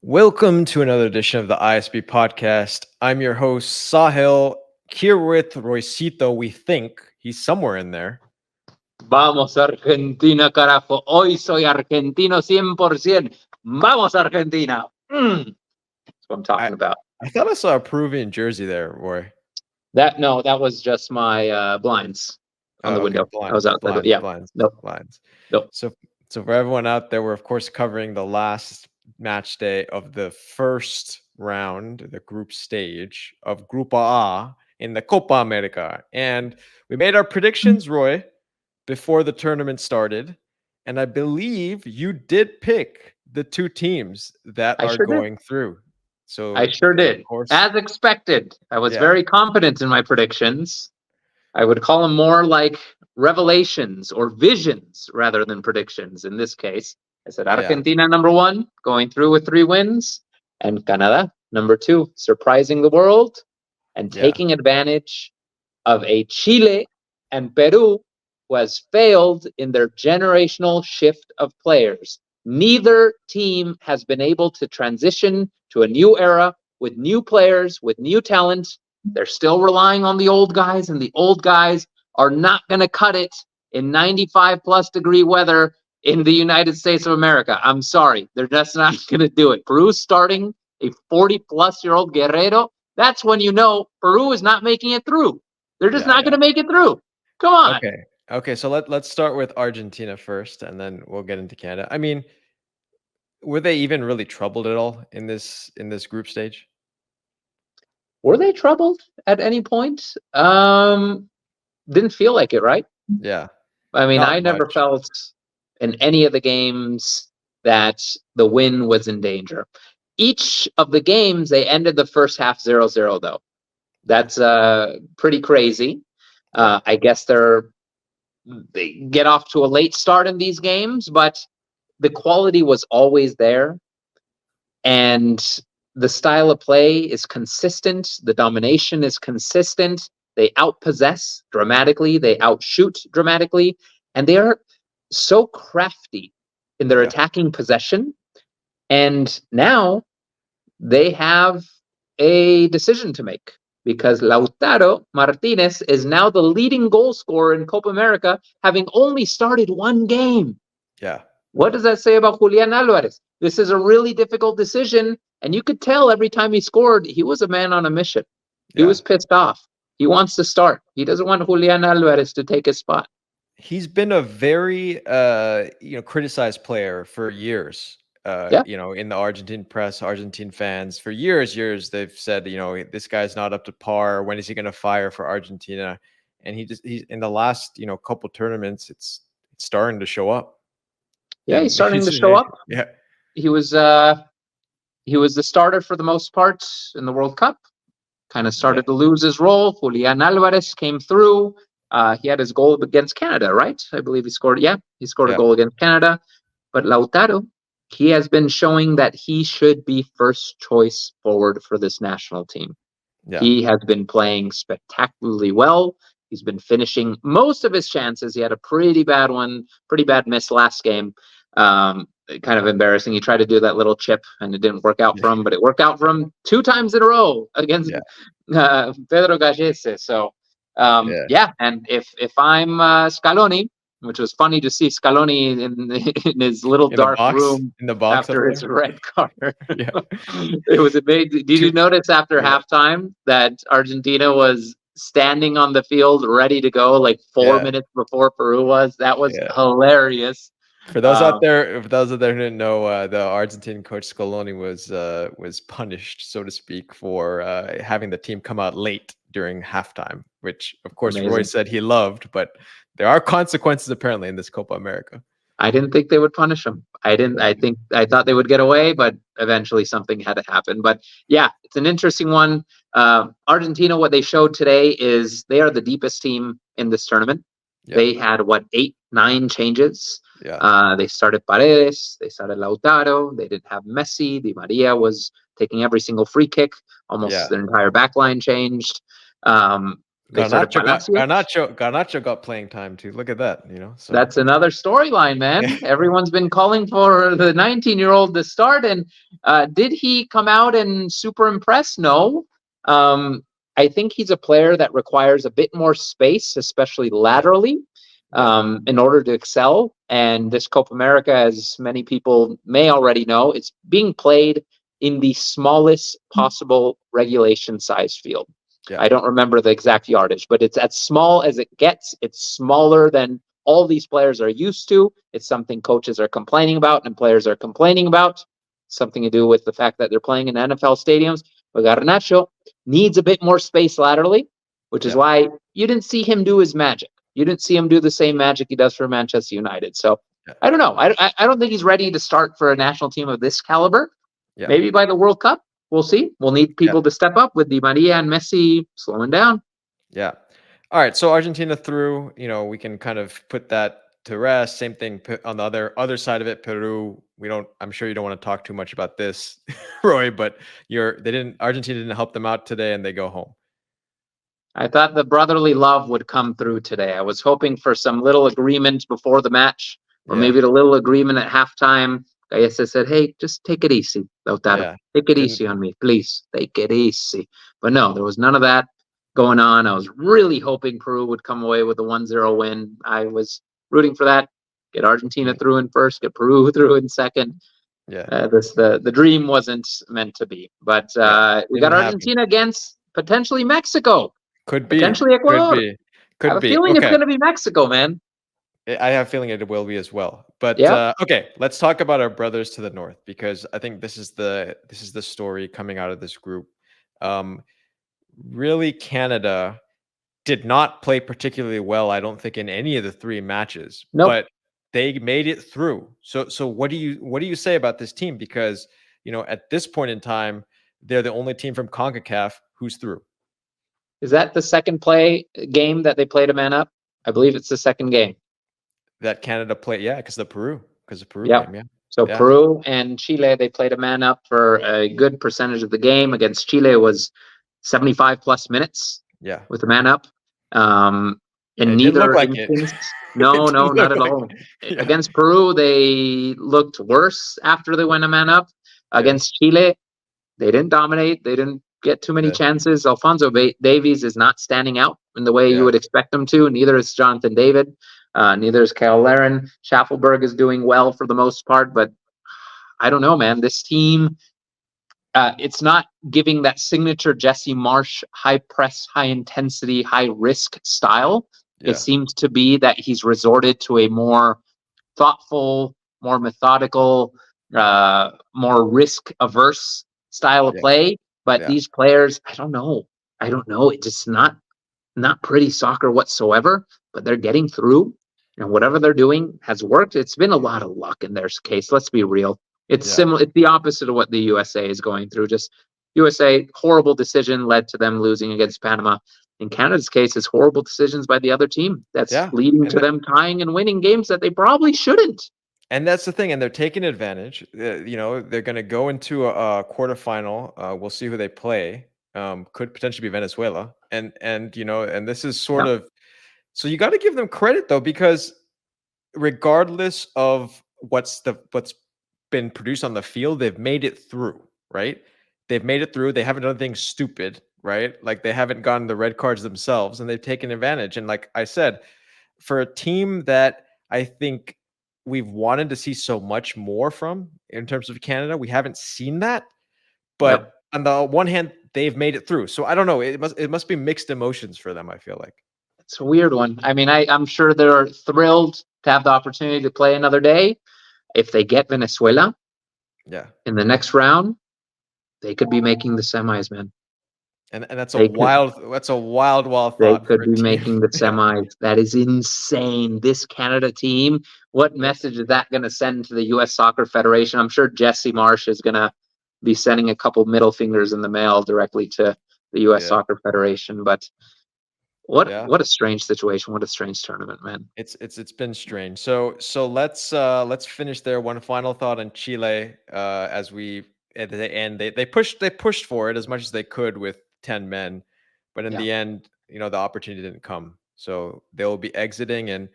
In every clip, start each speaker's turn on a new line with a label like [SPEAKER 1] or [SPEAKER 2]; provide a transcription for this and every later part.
[SPEAKER 1] Welcome to another edition of the ISB podcast. I'm your host, Sahil, here with Roycito. We think he's somewhere in there.
[SPEAKER 2] Vamos Argentina, carajo. Hoy soy argentino 100%. Vamos Argentina. That's what I'm talking about.
[SPEAKER 1] I thought I saw a Peruvian jersey there, Roy.
[SPEAKER 2] That was just my blinds on the window.
[SPEAKER 1] Blinds,
[SPEAKER 2] I was out there. Yeah.
[SPEAKER 1] Blinds.
[SPEAKER 2] Nope.
[SPEAKER 1] So for everyone out there, we're of course covering the last match day of the first round, the group stage of Grupo A in the Copa America. And we made our predictions, Roy, before the tournament started. And I believe you did pick the two teams that are going through. So
[SPEAKER 2] I sure did. As expected. I was very confident in my predictions. I would call them more like revelations or visions rather than predictions in this case. I said Argentina number 1, going through with 3 wins, and Canada number 2, surprising the world and taking advantage of a Chile and Peru who has failed in their generational shift of players. Neither team has been able to transition to a new era with new players, with new talent. They're still relying on the old guys, and the old guys are not going to cut it in 95 plus degree weather in the United States of America. I'm sorry. They're just not going to do it. Peru's starting a 40-plus-year-old Guerrero. That's when you know Peru is not making it through. They're just not going to make it through. Come on.
[SPEAKER 1] Okay. So let's start with Argentina first, and then we'll get into Canada. I mean, were they even really troubled at all in this group stage?
[SPEAKER 2] Were they troubled at any point? Didn't feel like it, right?
[SPEAKER 1] Yeah.
[SPEAKER 2] I mean, I never felt in any of the games that the win was in danger. Each of the games, they ended the first half 0-0, though. That's pretty crazy. I guess they get off to a late start in these games, but the quality was always there. And the style of play is consistent. The domination is consistent. They outpossess dramatically. They outshoot dramatically. And they are so crafty in their attacking possession. And now they have a decision to make, because Lautaro Martinez is now the leading goal scorer in Copa America, having only started 1 game.
[SPEAKER 1] Yeah.
[SPEAKER 2] What does that say about Julian Alvarez? This is a really difficult decision, and you could tell every time he scored, he was a man on a mission. He was pissed off. He wants to start. He doesn't want Julian Alvarez to take his spot.
[SPEAKER 1] He's been a very criticized player for years. In the Argentine press, Argentine fans, for years, they've said, this guy's not up to par. When is he going to fire for Argentina? And he's in the last, couple tournaments, it's starting to show up.
[SPEAKER 2] Yeah, he's starting to show up.
[SPEAKER 1] Yeah.
[SPEAKER 2] He was the starter for the most part in the World Cup. Kind of started to lose his role. Julian Alvarez came through. He had his goal against Canada, right? I believe he scored. Yeah, he scored a goal against Canada. But Lautaro, he has been showing that he should be first choice forward for this national team. Yeah. He has been playing spectacularly well. He's been finishing most of his chances. He had a pretty bad miss last game. Kind of embarrassing. He tried to do that little chip, and it didn't work out for him, but it worked out for him 2 times in a row against Pedro Gallese. So, and if I'm Scaloni, which was funny to see Scaloni in his little dark room
[SPEAKER 1] in the box
[SPEAKER 2] after his red card. It was amazing. Did you notice after halftime that Argentina was standing on the field ready to go like 4 minutes before Peru was? That was hilarious.
[SPEAKER 1] For those out there who didn't know, the Argentine coach Scaloni was punished, so to speak, for having the team come out late during halftime, which of course Roy said he loved, but there are consequences apparently in this Copa America.
[SPEAKER 2] I didn't think they would punish him. I thought they would get away, but eventually something had to happen. But yeah, it's an interesting one. Argentina, what they showed today is they are the deepest team in this tournament. Yep. They had 8, 9 changes. Yeah. They started Paredes, they started Lautaro, they didn't have Messi. Di Maria was taking every single free kick. Almost their entire back line changed. They started Palacios.
[SPEAKER 1] Garnacho got playing time too. Look at that, So
[SPEAKER 2] That's another storyline, man. Everyone's been calling for the 19-year-old to start, and did he come out and super impress? No. I think he's a player that requires a bit more space, especially laterally, in order to excel. And this Copa America, as many people may already know, it's being played in the smallest possible regulation size field. I don't remember the exact yardage, but it's as small as it gets. It's smaller than all these players are used to. It's something coaches are complaining about and players are complaining about. Something to do with the fact that they're playing in NFL stadiums. But Garnacho needs a bit more space laterally, which is why you didn't see him do his magic. You didn't see him do the same magic he does for Manchester United. So I don't know. I don't think he's ready to start for a national team of this caliber. Maybe by the World Cup. We'll see. We'll need people to step up with Di Maria and Messi slowing down.
[SPEAKER 1] Yeah. All right. So Argentina through, we can kind of put that to rest. Same thing on the other side of it, Peru. I'm sure you don't want to talk too much about this, Roy, but Argentina didn't help them out today and they go home.
[SPEAKER 2] I thought the brotherly love would come through today. I was hoping for some little agreement before the match, or maybe a little agreement at halftime. I said, hey, just take it easy, Lautaro. Take it easy on me, please. Take it easy. But no, there was none of that going on. I was really hoping Peru would come away with a 1-0 win. I was rooting for that. Get Argentina through in first, get Peru through in second. The dream wasn't meant to be. But we got Argentina against potentially Mexico.
[SPEAKER 1] Could be.
[SPEAKER 2] Potentially Ecuador.
[SPEAKER 1] Could
[SPEAKER 2] I have a feeling it's going to be Mexico, man.
[SPEAKER 1] I have a feeling it will be as well. But okay, let's talk about our brothers to the north, because I think this is the story coming out of this group. Really, Canada did not play particularly well, I don't think, in any of the 3 matches. But they made it through. So what do you say about this team? Because at this point in time, they're the only team from CONCACAF who's through.
[SPEAKER 2] Is that the second game that they played a man up? I believe it's the second game
[SPEAKER 1] that Canada played. Yeah, because the Peru game. Yeah.
[SPEAKER 2] So Peru and Chile, they played a man up for a good percentage of the game. Against Chile, it was 75 plus minutes.
[SPEAKER 1] Yeah,
[SPEAKER 2] with a man up. In neither instance, no, not at all. Against Peru, they looked worse after they went a man up. Against Chile, they didn't dominate. They didn't get too many chances. Alphonso Davies is not standing out in the way you would expect him to. Neither is Jonathan David. Neither is Kyle Larin. Schaffelberg is doing well for the most part, but I don't know, man. This team, it's not giving that signature Jesse Marsch high press, high intensity, high risk style. It seems to be that he's resorted to a more thoughtful, more methodical, more risk averse style of play. But these players, I don't know. It's just not pretty soccer whatsoever, but they're getting through, and whatever they're doing has worked. It's been a lot of luck in their case. Let's be real. It's similar. It's the opposite of what the USA is going through. Just USA, horrible decision led to them losing against Panama. In Canada's case, it's horrible decisions by the other team that's leading to them tying and winning games that they probably shouldn't.
[SPEAKER 1] And that's the thing, and they're taking advantage. They're going to go into a quarterfinal. We'll see who they play. Could potentially be Venezuela, and this is sort of. So you got to give them credit though, because regardless of what's been produced on the field, they've made it through, right? They've made it through. They haven't done anything stupid, right? Like they haven't gotten the red cards themselves, and they've taken advantage. And like I said, for a team that I think we've wanted to see so much more from in terms of Canada, we haven't seen that. But on the one hand, they've made it through. So I don't know. It must be mixed emotions for them, I feel like.
[SPEAKER 2] It's a weird one. I mean, I'm sure they're thrilled to have the opportunity to play another day. If they get Venezuela in the next round, they could be making the semis, man.
[SPEAKER 1] And that's a wild thought.
[SPEAKER 2] They could be making the semis. That is insane. This Canada team, what message is that going to send to the U.S. Soccer Federation? I'm sure Jesse Marsch is going to be sending a couple middle fingers in the mail directly to the U.S. Soccer Federation. But what a strange situation. What a strange tournament, man.
[SPEAKER 1] It's been strange. So let's finish there. One final thought on Chile. As we at the end, they pushed for it as much as they could with 10 men, but in the end, the opportunity didn't come. So they'll be exiting. And,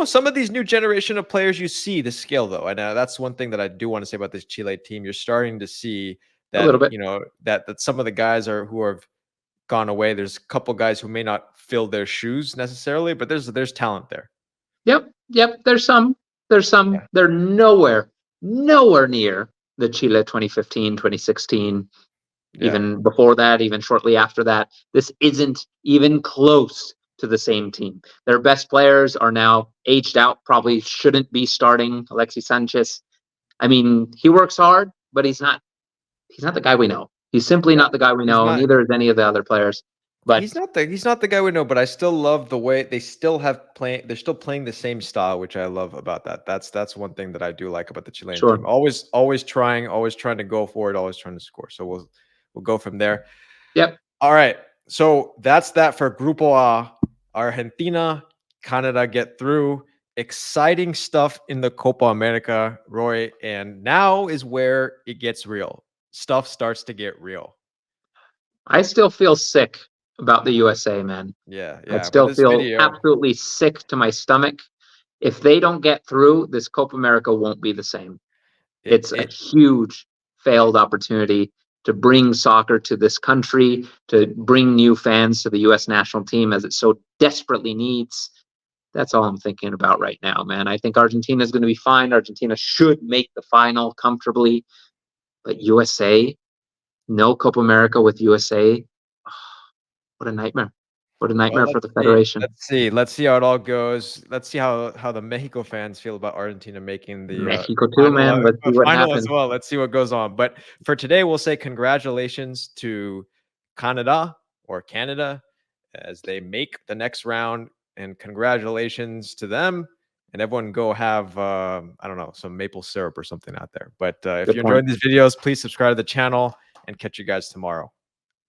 [SPEAKER 1] some of these new generation of players, you see the skill, though. And that's one thing that I do want to say about this Chile team. You're starting to see
[SPEAKER 2] A
[SPEAKER 1] that,
[SPEAKER 2] little bit.
[SPEAKER 1] that some of the guys who have gone away. There's a couple guys who may not fill their shoes necessarily, but there's talent there.
[SPEAKER 2] Yep. There's some.
[SPEAKER 1] Yeah.
[SPEAKER 2] They're nowhere near the Chile 2015, 2016.
[SPEAKER 1] Yeah.
[SPEAKER 2] Even before that, even shortly after that. This isn't even close to the same team. Their best players are now aged out, probably shouldn't be starting. Alexis Sanchez. I mean, he works hard, but he's not the guy we know. He's simply
[SPEAKER 1] Yeah.
[SPEAKER 2] not the guy we
[SPEAKER 1] He's
[SPEAKER 2] know.
[SPEAKER 1] not.
[SPEAKER 2] Neither is any of the other players. But
[SPEAKER 1] He's not the guy we know, but I still love the way they still they're still playing the same style, which I love about that. That's one thing that I do like about the Chilean team.
[SPEAKER 2] sure.
[SPEAKER 1] Always trying to go forward, always trying to score. So we'll go from there.
[SPEAKER 2] Yep.
[SPEAKER 1] All right. So that's that for Grupo A. Argentina, Canada get through. Exciting stuff in the Copa America, Roy. And now is where it gets real. Stuff starts to get real.
[SPEAKER 2] I still feel sick about the USA, man.
[SPEAKER 1] Yeah.
[SPEAKER 2] I
[SPEAKER 1] For
[SPEAKER 2] still
[SPEAKER 1] this
[SPEAKER 2] feel
[SPEAKER 1] video,
[SPEAKER 2] absolutely sick to my stomach. If they don't get through, this Copa America won't be the same. It's a huge failed opportunity to bring soccer to this country, to bring new fans to the US national team as it so desperately needs. That's all I'm thinking about right now, man. I think Argentina is going to be fine. Argentina should make the final comfortably. But USA, no Copa America with USA. Oh, what a nightmare. What a
[SPEAKER 1] well,
[SPEAKER 2] nightmare for the Federation.
[SPEAKER 1] Let's see how it all goes. Let's see how the Mexico fans feel about Argentina making the
[SPEAKER 2] Mexico too, man. Let's see what
[SPEAKER 1] final as
[SPEAKER 2] happens.
[SPEAKER 1] well. Let's see what goes on. But for today, we'll say congratulations to Canada as they make the next round, and congratulations to them. And everyone go have I don't know, some maple syrup or something out there. But if
[SPEAKER 2] Good
[SPEAKER 1] you're
[SPEAKER 2] point.
[SPEAKER 1] enjoying these videos, please subscribe to the channel and catch you guys tomorrow.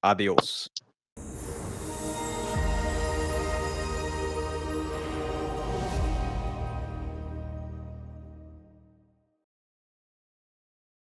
[SPEAKER 1] Adios.